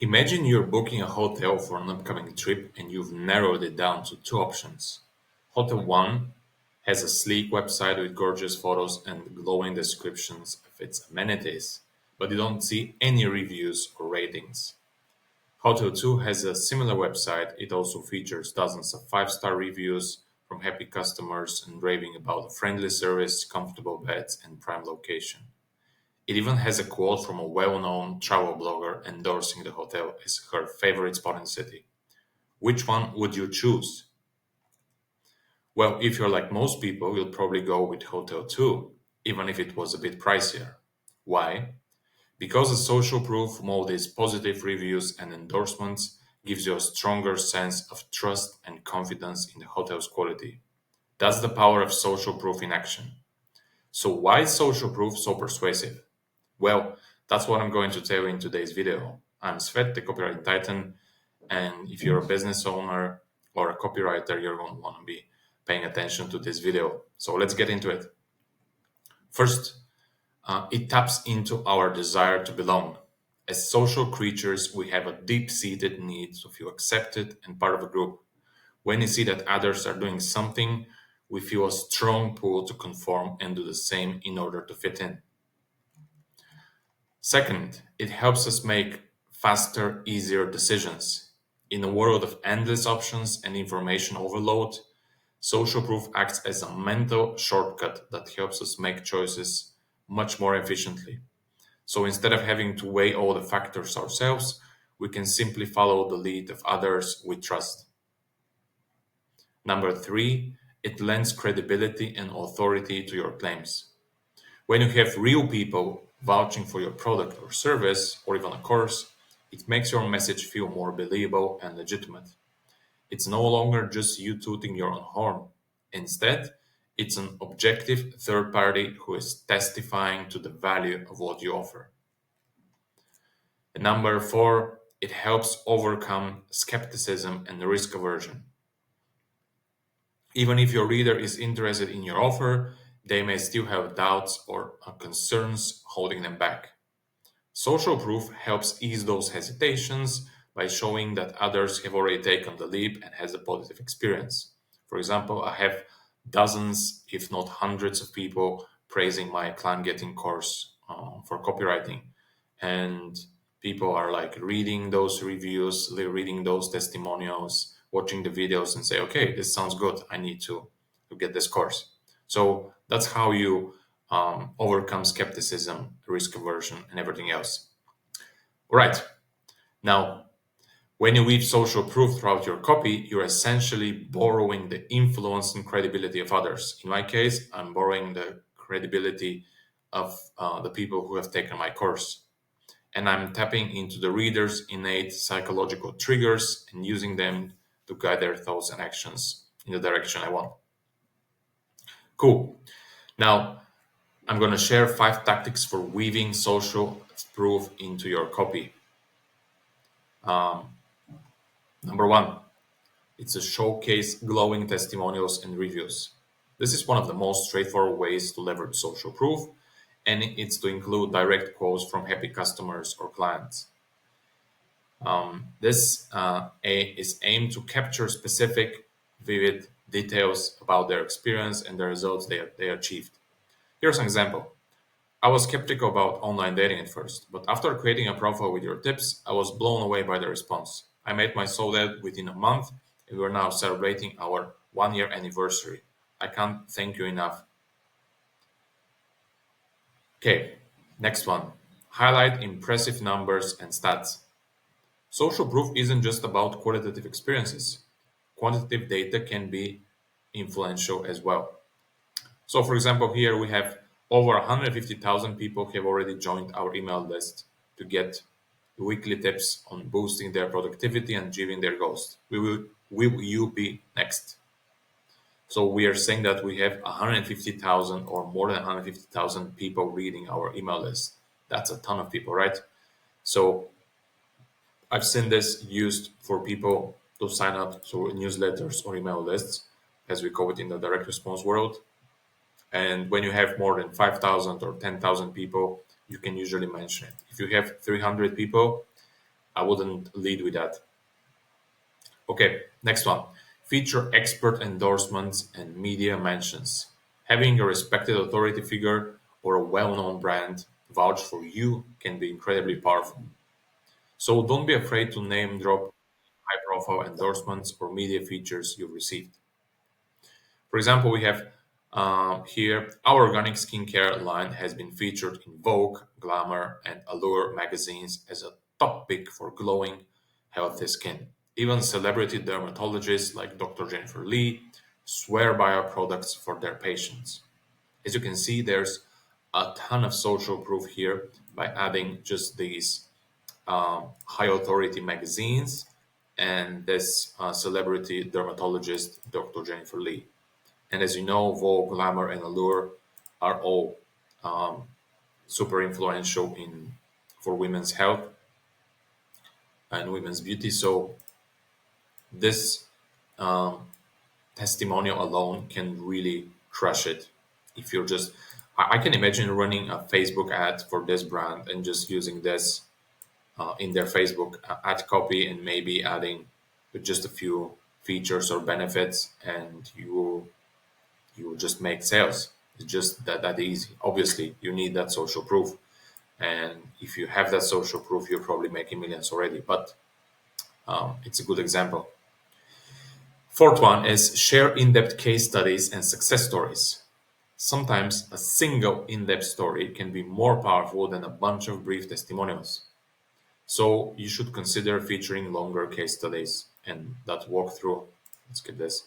Imagine you're booking a hotel for an upcoming trip and you've narrowed it down to two options. Hotel 1 has a sleek website with gorgeous photos and glowing descriptions of its amenities, but you don't see any reviews or ratings. Hotel 2 has a similar website. It also features dozens of five-star reviews from happy customers and raving about a friendly service, comfortable beds, and prime location. It even has a quote from a well-known travel blogger endorsing the hotel as her favorite spot in the city. Which one would you choose? Well, if you're like most people, you'll probably go with Hotel 2, even if it was a bit pricier. Why? Because the social proof from all these positive reviews and endorsements gives you a stronger sense of trust and confidence in the hotel's quality. That's the power of social proof in action. So why is social proof so persuasive? Well, that's what I'm going to tell you in today's video. I'm Svet, the Copywriting Titan, and if you're a business owner or a copywriter, you're going to want to be paying attention to this video. So let's get into it. First, it taps into our desire to belong. As social creatures, we have a deep-seated need to feel accepted and part of a group. When you see that others are doing something, we feel a strong pull to conform and do the same in order to fit in. Second, it helps us make faster, easier decisions. In a world of endless options and information overload, social proof acts as a mental shortcut that helps us make choices much more efficiently. So instead of having to weigh all the factors ourselves, we can simply follow the lead of others we trust. Number three, it lends credibility and authority to your claims. When you have real people vouching for your product or service, or even a course, it makes your message feel more believable and legitimate. It's no longer just you tooting your own horn. Instead, it's an objective third party who is testifying to the value of what you offer. And number four, it helps overcome skepticism and risk aversion. Even if your reader is interested in your offer, they may still have doubts or concerns holding them back. Social proof helps ease those hesitations by showing that others have already taken the leap and has a positive experience. For example, I have dozens, if not hundreds of people praising my client getting course for copywriting. And people are like reading those reviews, reading those testimonials, watching the videos and say, okay, this sounds good. I need to get this course. So that's how you overcome skepticism, risk aversion, and everything else. All right. Now, when you weave social proof throughout your copy, you're essentially borrowing the influence and credibility of others. In my case, I'm borrowing the credibility of the people who have taken my course. And I'm tapping into the reader's innate psychological triggers and using them to guide their thoughts and actions in the direction I want. Cool. Now, I'm going to share 5 tactics for weaving social proof into your copy. Number 1, it's a showcase glowing testimonials and reviews. This is one of the most straightforward ways to leverage social proof, and it's to include direct quotes from happy customers or clients. This is aimed to capture specific, vivid details about their experience and the results they achieved. Here's an example. I was skeptical about online dating at first, but after creating a profile with your tips, I was blown away by the response. I made my soul dead within a month, and we're now celebrating our 1-year anniversary. I can't thank you enough. Okay, next one. Highlight impressive numbers and stats. Social proof isn't just about qualitative experiences. Quantitative data can be influential as well. So, for example, here we have over 150,000 people have already joined our email list to get weekly tips on boosting their productivity and achieving their goals. Will you be next? So we are saying that we have 150,000 or more than 150,000 people reading our email list. That's a ton of people, right? So I've seen this used for people to sign up to newsletters or email lists, as we call it in the direct response world. And when you have more than 5,000 or 10,000 people, you can usually mention it. If you have 300 people, I wouldn't lead with that. Okay, next one. Feature expert endorsements and media mentions. Having a respected authority figure or a well-known brand vouch for you can be incredibly powerful. So don't be afraid to name drop high-profile endorsements or media features you've received. For example, we have here our organic skincare line has been featured in Vogue, Glamour, and Allure magazines as a top pick for glowing, healthy skin. Even celebrity dermatologists like Dr. Jennifer Lee swear by our products for their patients. As you can see, there's a ton of social proof here by adding just these high authority magazines and this celebrity dermatologist, Dr. Jennifer Lee. And as you know, Vogue, Glamour, and Allure are all um, super influential in for women's health and women's beauty. So this um, testimonial alone can really crush it. If you're just, I can imagine running a Facebook ad for this brand and just using this in their Facebook ad copy and maybe adding just a few features or benefits, and you will just make sales. It's just that easy. Obviously, you need that social proof. And if you have that social proof, you're probably making millions already. But it's a good example. Fourth one is share in depth case studies and success stories. Sometimes a single in depth story can be more powerful than a bunch of brief testimonials. So you should consider featuring longer case studies and that walk through. Let's get this.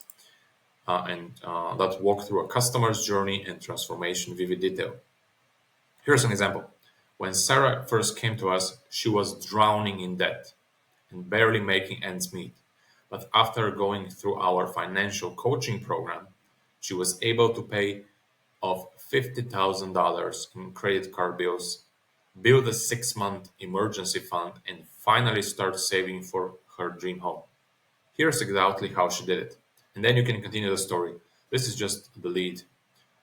And that walk through a customer's journey and transformation vivid detail. Here's an example. When Sarah first came to us, she was drowning in debt and barely making ends meet. But after going through our financial coaching program, she was able to pay off $50,000 in credit card bills, build a 6-month emergency fund, and finally start saving for her dream home. Here's exactly how she did it. And then you can continue the story. This is just the lead.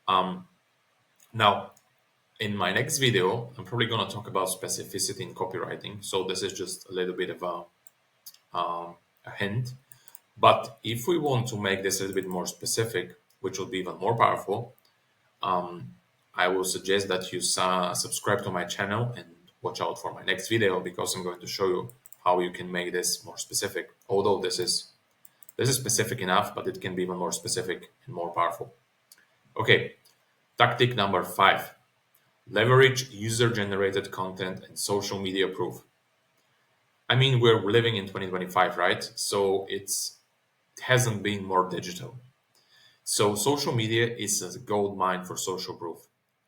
Um, Now, in my next video, I'm probably going to talk about specificity in copywriting. So this is just a little bit of a hint. But if we want to make this a little bit more specific, which will be even more powerful, I will suggest that you subscribe to my channel and watch out for my next video because I'm going to show you how you can make this more specific. Although this is specific enough, but it can be even more specific and more powerful. Okay, tactic number 5. Leverage user-generated content and social media proof. I mean, we're living in 2025, right? So it hasn't been more digital. So social media is a gold mine for social proof.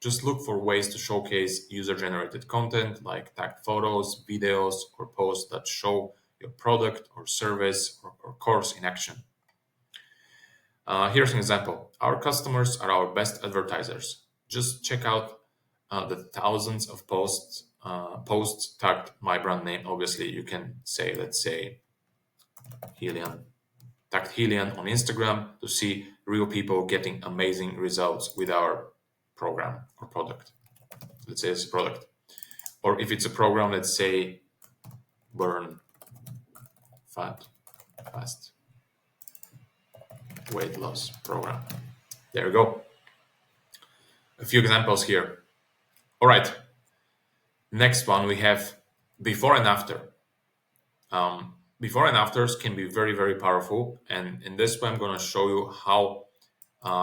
Just look for ways to showcase user-generated content like tagged photos, videos, or posts that show your product or service or course in action. Here's an example. Our customers are our best advertisers. Just check out the thousands of posts tagged my brand name. Obviously, you can say, let's say, Helion, tagged Helion on Instagram to see real people getting amazing results with our program or product. Let's say it's a product. Or if it's a program, let's say burn fat fast weight loss program. There you go. A few examples here. All right. Next one we have before and after. Before and afters can be very, very powerful. And in this way, I'm going to show you how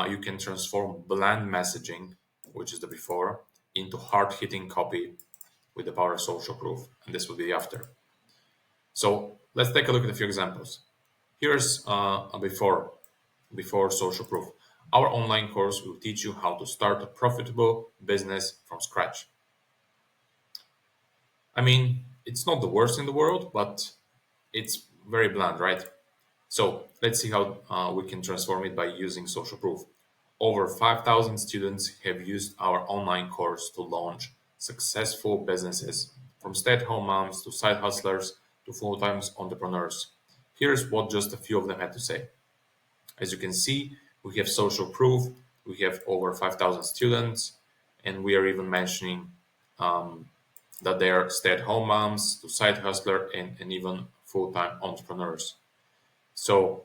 you can transform bland messaging, which is the before, into hard-hitting copy with the power of social proof. And this will be the after. So let's take a look at a few examples. Here's a before social proof. Our online course will teach you how to start a profitable business from scratch. I mean, it's not the worst in the world, but it's very bland, right? So let's see how we can transform it by using social proof. Over 5,000 students have used our online course to launch successful businesses, from stay-at-home moms to side hustlers to full-time entrepreneurs. Here's what just a few of them had to say. As you can see, we have social proof, we have over 5,000 students, and we are even mentioning that they are stay-at-home moms to side hustler and even full-time entrepreneurs. So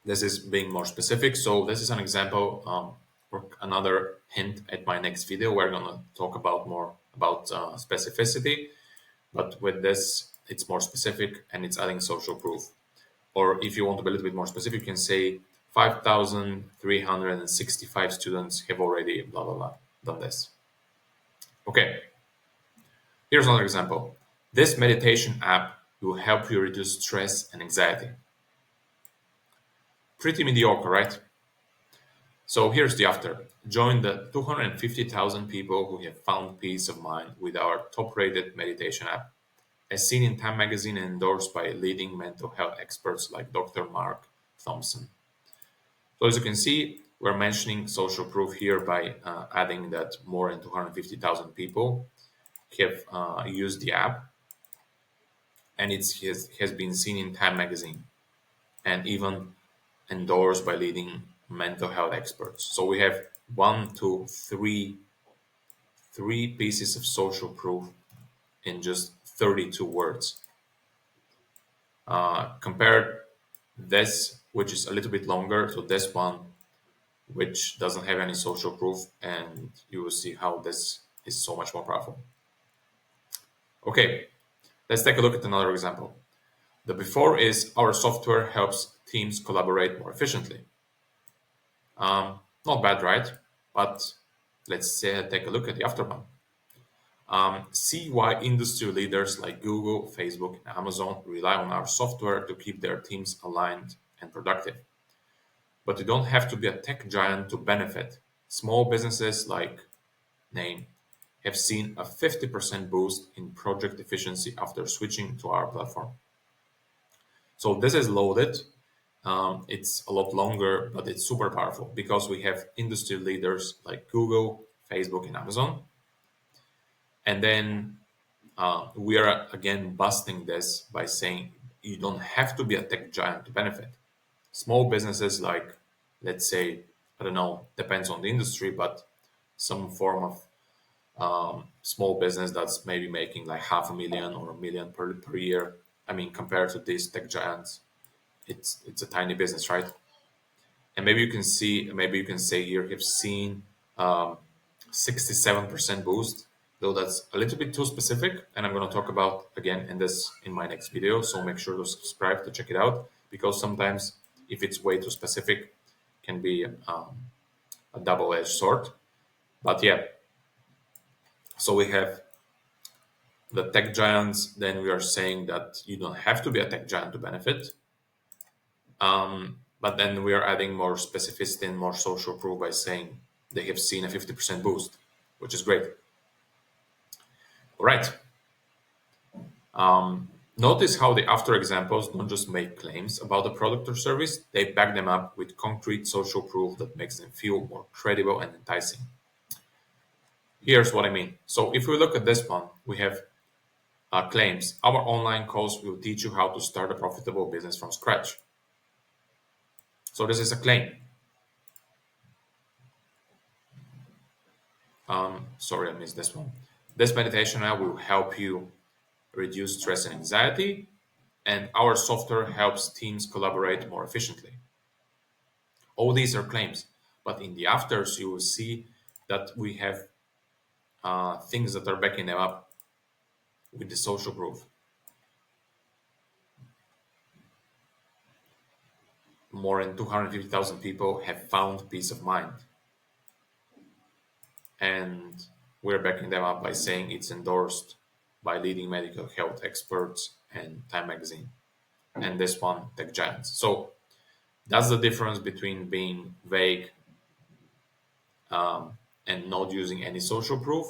this is being more specific. So this is an example or another hint at my next video. We're going to talk about more about specificity, but with this, it's more specific and it's adding social proof. Or if you want to be a little bit more specific, you can say 5,365 students have already blah, blah, blah, done this. Okay, here's another example. This meditation app will help you reduce stress and anxiety. Pretty mediocre, right? So here's the after. Join the 250,000 people who have found peace of mind with our top-rated meditation app, as seen in Time magazine and endorsed by leading mental health experts like Dr. Mark Thompson. So as you can see, we're mentioning social proof here by adding that more than 250,000 people have used the app, and it has been seen in Time magazine and even endorsed by leading mental health experts. So we have three pieces of social proof in just 32 words. Compare this, which is a little bit longer, to this one, which doesn't have any social proof, and you will see how this is so much more powerful. Okay, let's take a look at another example. The before is our software helps teams collaborate more efficiently. Not bad, right? But let's take a look at the after one. See why industry leaders like Google, Facebook, and Amazon rely on our software to keep their teams aligned and productive. But you don't have to be a tech giant to benefit. Small businesses like Name have seen a 50% boost in project efficiency after switching to our platform. So this is loaded. It's a lot longer, but it's super powerful because we have industry leaders like Google, Facebook, and Amazon. And then we are again busting this by saying you don't have to be a tech giant to benefit. Small businesses like, let's say, I don't know, depends on the industry, but some form of small business that's maybe making like 500,000 or 1 million per year. I mean, compared to these tech giants, it's a tiny business, right? And maybe you can say here you've seen 67% boost, though that's a little bit too specific, and I'm going to talk about again in my next video. So make sure to subscribe to check it out, because sometimes if it's way too specific, can be a double-edged sword. But yeah, so we have the tech giants. Then we are saying that you don't have to be a tech giant to benefit. But then we are adding more specificity and more social proof by saying they have seen a 50% boost, which is great. All right. Notice how the after examples don't just make claims about the product or service, they back them up with concrete social proof that makes them feel more credible and enticing. Here's what I mean. So if we look at this one, we have claims. Our online course will teach you how to start a profitable business from scratch. So this is a claim. Sorry, I missed this one. This meditation app will help you reduce stress and anxiety, and our software helps teams collaborate more efficiently. All these are claims, but in the afters, you will see that we have things that are backing them up with the social proof. More than 250,000 people have found peace of mind. And we're backing them up by saying it's endorsed by leading medical health experts and Time magazine. And this one, tech giants. So that's the difference between being vague and not using any social proof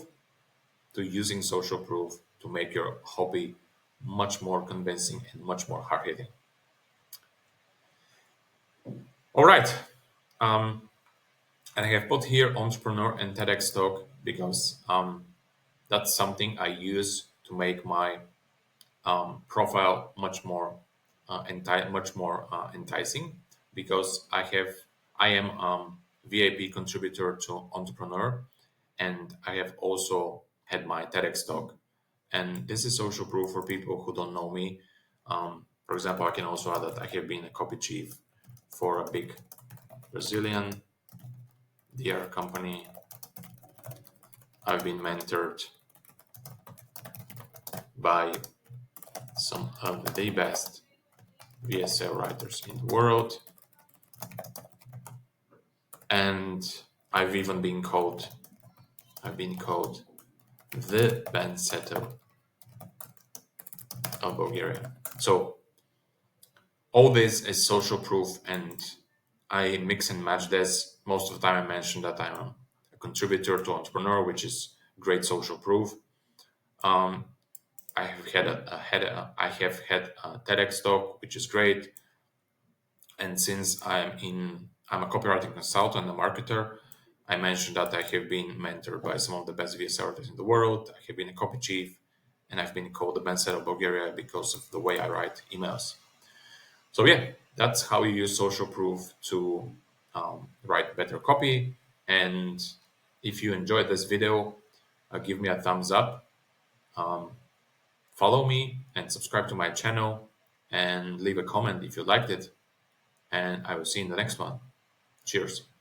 to using social proof to make your hobby much more convincing and much more hard-hitting. All right. And I have put here entrepreneur and TEDx talk because that's something I use to make my profile much more enticing, because I am VIP contributor to Entrepreneur, and I have also had my TEDx talk And this is social proof for people who don't know me. For example, I can also add that I have been a copy chief for a big Brazilian DR company. I've been mentored by some of the best VSL writers in the world. And I've even been called, the band setter of Bulgaria. So all this is social proof, and I mix and match this. Most of the time I mention that I'm a contributor to Entrepreneur, which is great social proof. Um, I have had a TEDx talk, which is great. And since I'm a copywriting consultant, a marketer, I mentioned that I have been mentored by some of the best VSL artists in the world. I have been a copy chief, and I've been called the Benset of Bulgaria because of the way I write emails. So yeah, that's how you use social proof to write better copy. And if you enjoyed this video, give me a thumbs up, follow me, and subscribe to my channel, and leave a comment if you liked it. And I will see you in the next one. Cheers.